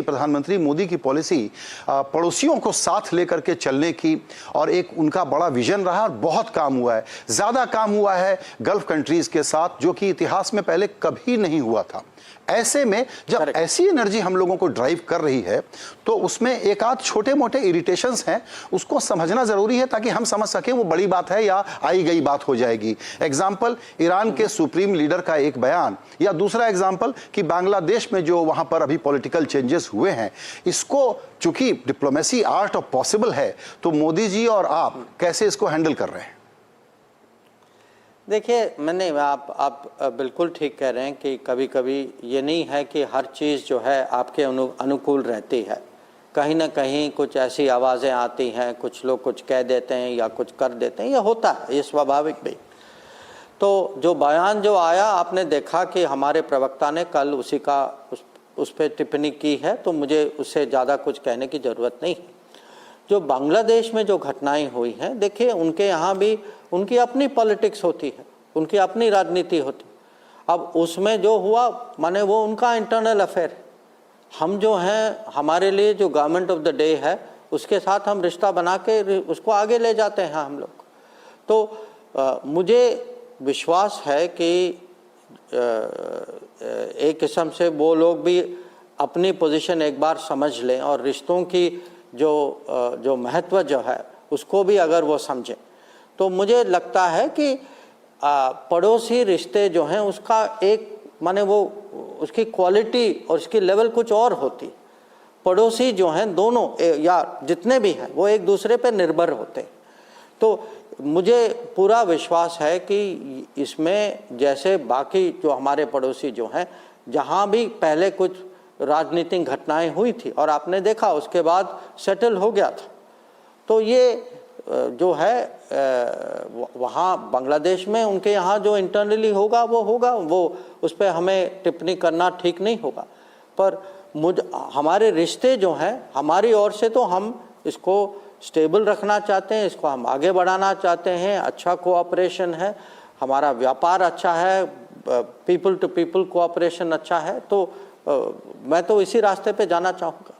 प्रधानमंत्री मोदी की पॉलिसी पड़ोसियों को साथ लेकर के चलने की और एक उनका बड़ा विजन रहा और बहुत काम हुआ है, ज्यादा काम हुआ है गल्फ कंट्रीज के साथ, जो कि इतिहास में पहले कभी नहीं हुआ था। ऐसे में जब ऐसी एनर्जी हम लोगों को ड्राइव कर रही है तो उसमें एक आध छोटे मोटे इरिटेशंस हैं, उसको समझना जरूरी है ताकि हम समझ सकें वो बड़ी बात है या आई गई बात हो जाएगी। एग्जाम्पल ईरान के सुप्रीम लीडर का एक बयान, या दूसरा एग्जाम्पल कि बांग्लादेश में जो वहां पर अभी पॉलिटिकल चेंजेस हुए हैं, इसको चूंकि डिप्लोमेसी आर्ट ऑफ पॉसिबल है, तो मोदी जी और आप कैसे इसको हैंडल कर रहे हैं? देखिए, आप बिल्कुल ठीक कह रहे हैं कि कभी कभी ये नहीं है कि हर चीज़ जो है आपके अनुकूल रहती है। कहीं ना कहीं कुछ ऐसी आवाज़ें आती हैं, कुछ लोग कुछ कह देते हैं या कुछ कर देते हैं, ये होता है, ये स्वाभाविक भी। तो जो बयान जो आया, आपने देखा कि हमारे प्रवक्ता ने कल उसी का उस पर टिप्पणी की है, तो मुझे उससे ज़्यादा कुछ कहने की ज़रूरत नहीं है। जो बांग्लादेश में जो घटनाएं हुई हैं, देखिए उनके यहाँ भी उनकी अपनी पॉलिटिक्स होती है, उनकी अपनी राजनीति होती है। अब उसमें जो हुआ, माने वो उनका इंटरनल अफेयर है। हम जो हैं, हमारे लिए जो गवर्नमेंट ऑफ द डे है, उसके साथ हम रिश्ता बना के उसको आगे ले जाते हैं हम लोग। तो मुझे विश्वास है कि एक किस्म से वो लोग भी अपनी पोजीशन एक बार समझ लें और रिश्तों की जो महत्व जो है उसको भी अगर वो समझें, तो मुझे लगता है कि पड़ोसी रिश्ते जो हैं उसका एक माने वो उसकी क्वालिटी और उसकी लेवल कुछ और होती। पड़ोसी जो हैं दोनों या जितने भी हैं वो एक दूसरे पे निर्भर होते। तो मुझे पूरा विश्वास है कि इसमें जैसे बाकी जो हमारे पड़ोसी जो हैं, जहाँ भी पहले कुछ राजनीतिक घटनाएं हुई थी और आपने देखा उसके बाद सेटल हो गया था, तो ये जो है वहाँ बांग्लादेश में उनके यहाँ जो इंटरनली होगा वो होगा, वो उस पर हमें टिप्पणी करना ठीक नहीं होगा। पर हमारे रिश्ते जो हैं हमारी ओर से, तो हम इसको स्टेबल रखना चाहते हैं, इसको हम आगे बढ़ाना चाहते हैं। अच्छा कोऑपरेशन है, हमारा व्यापार अच्छा है, पीपल टू पीपल कोऑपरेशन अच्छा है, तो मैं तो इसी रास्ते पे जाना चाहूँगा।